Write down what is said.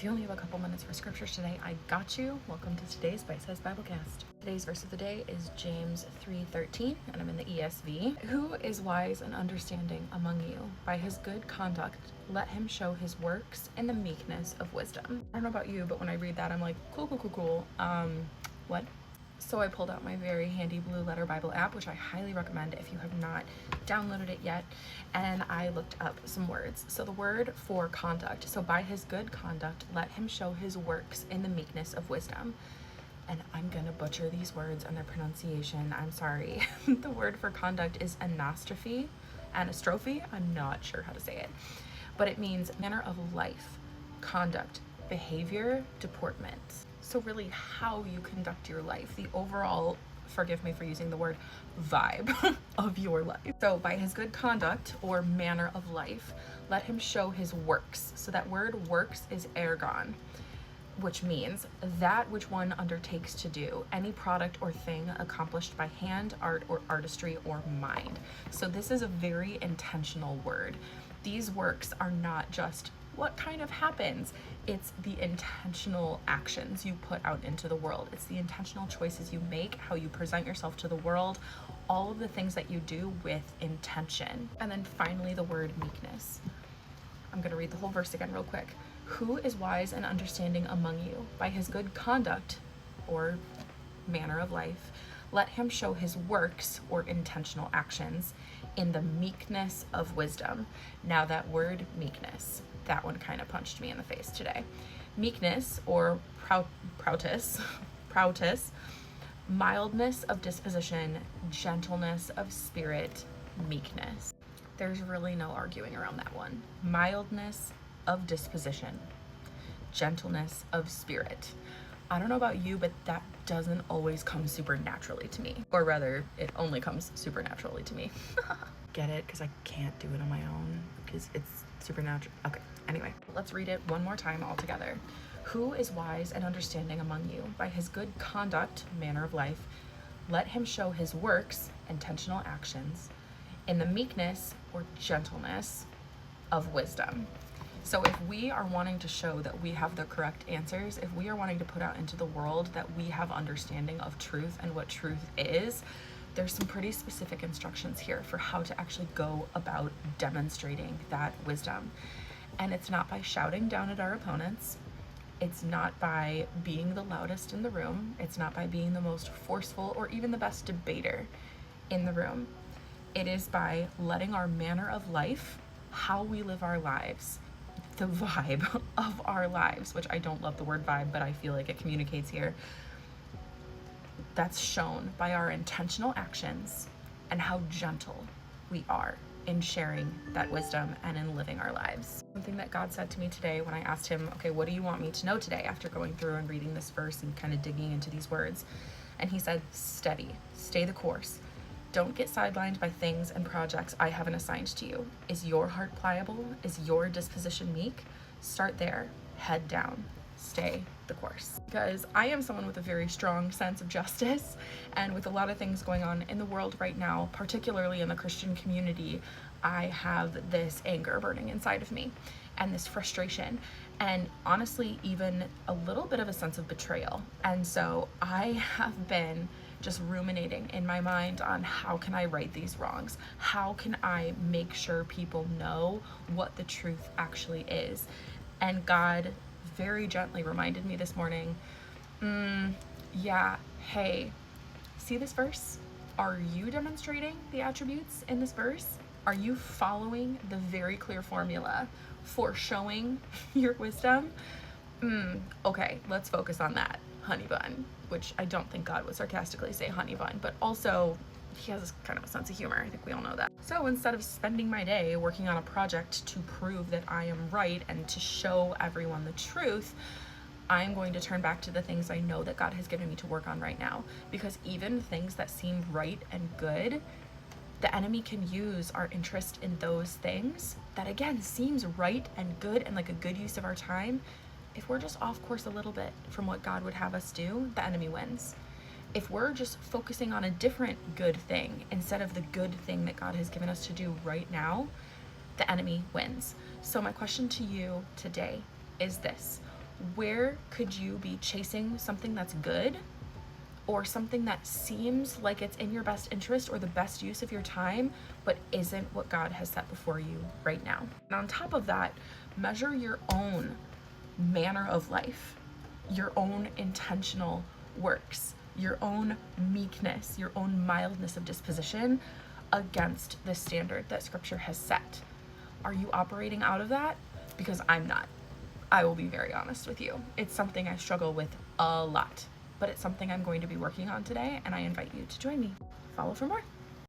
If you only have a couple minutes for scriptures today, I got you. Welcome to today's Bite-Sized Biblecast. Today's verse of the day is James 3:13, and I'm in the ESV. Who is wise and understanding among you? By his good conduct, let him show his works in the meekness of wisdom. I don't know about you, but when I read that, I'm like, cool. What? So I pulled out my very handy Blue Letter Bible app, which I highly recommend if you have not downloaded it yet, and I looked up some words. So the word for conduct, so by his good conduct, let him show his works in the meekness of wisdom. And I'm gonna butcher these words and their pronunciation, I'm sorry. The word for conduct is anastrophe, I'm not sure how to say it, but it means manner of life, conduct, behavior, deportment. So really how you conduct your life, the overall, forgive me for using the word, vibe of your life. So by his good conduct or manner of life, let him show his works. So that word works is ergon, which means that which one undertakes to do, any product or thing accomplished by hand, art, or artistry, or mind. So this is a very intentional word. These works are not just what kind of happens. It's the intentional actions you put out into the world. It's the intentional choices you make, how you present yourself to the world, all of the things that you do with intention. And then finally, the word meekness. I'm gonna read the whole verse again real quick. Who is wise and understanding among you? By his good conduct or manner of life, let him show his works or intentional actions in the meekness of wisdom. Now that word meekness, that one kind of punched me in the face today. Meekness or proutus, mildness of disposition, gentleness of spirit, meekness. There's really no arguing around that one. Mildness of disposition, gentleness of spirit. I don't know about you, but that doesn't always come supernaturally to me. Or rather, it only comes supernaturally to me. Get it? Because I can't do it on my own because it's supernatural. Okay, anyway, let's read it one more time all together. Who is wise and understanding among you? By his good conduct, manner of life, let him show his works, intentional actions, in the meekness or gentleness of wisdom. So if we are wanting to show that we have the correct answers, if we are wanting to put out into the world that we have understanding of truth and what truth is, there's some pretty specific instructions here for how to actually go about demonstrating that wisdom. And it's not by shouting down at our opponents. It's not by being the loudest in the room. It's not by being the most forceful or even the best debater in the room. It is by letting our manner of life, how we live our lives, the vibe of our lives, which I don't love the word vibe, but I feel like it communicates here. That's shown by our intentional actions and how gentle we are in sharing that wisdom and in living our lives. Something that God said to me today when I asked him, okay, what do you want me to know today after going through and reading this verse and kind of digging into these words? And he said, steady, stay the course. Don't get sidelined by things and projects I haven't assigned to you. Is your heart pliable? Is your disposition meek? Start there, head down, stay the course. Because I am someone with a very strong sense of justice, and with a lot of things going on in the world right now, particularly in the Christian community, I have this anger burning inside of me and this frustration, and honestly, even a little bit of a sense of betrayal. And so I have been just ruminating in my mind on how can I right these wrongs? How can I make sure people know what the truth actually is? And God very gently reminded me this morning, hey, see this verse? Are you demonstrating the attributes in this verse? Are you following the very clear formula for showing your wisdom? Okay, let's focus on that, honey bun, which I don't think God would sarcastically say honey bun, but also he has kind of a sense of humor. I think we all know that. So instead of spending my day working on a project to prove that I am right and to show everyone the truth, I'm going to turn back to the things I know that God has given me to work on right now. Because even things that seem right and good, the enemy can use our interest in those things that again seems right and good and like a good use of our time. If we're just off course a little bit from what God would have us do, the enemy wins. If we're just focusing on a different good thing instead of the good thing that God has given us to do right now, the enemy wins. So my question to you today is this: Where could you be chasing something that's good or something that seems like it's in your best interest or the best use of your time, but isn't what God has set before you right now? And on top of that, measure your own manner of life, your own intentional works, your own meekness, your own mildness of disposition against the standard that Scripture has set. Are you operating out of that? Because I'm not. I will be very honest with you. It's something I struggle with a lot, but it's something I'm going to be working on today, and I invite you to join me. Follow for more.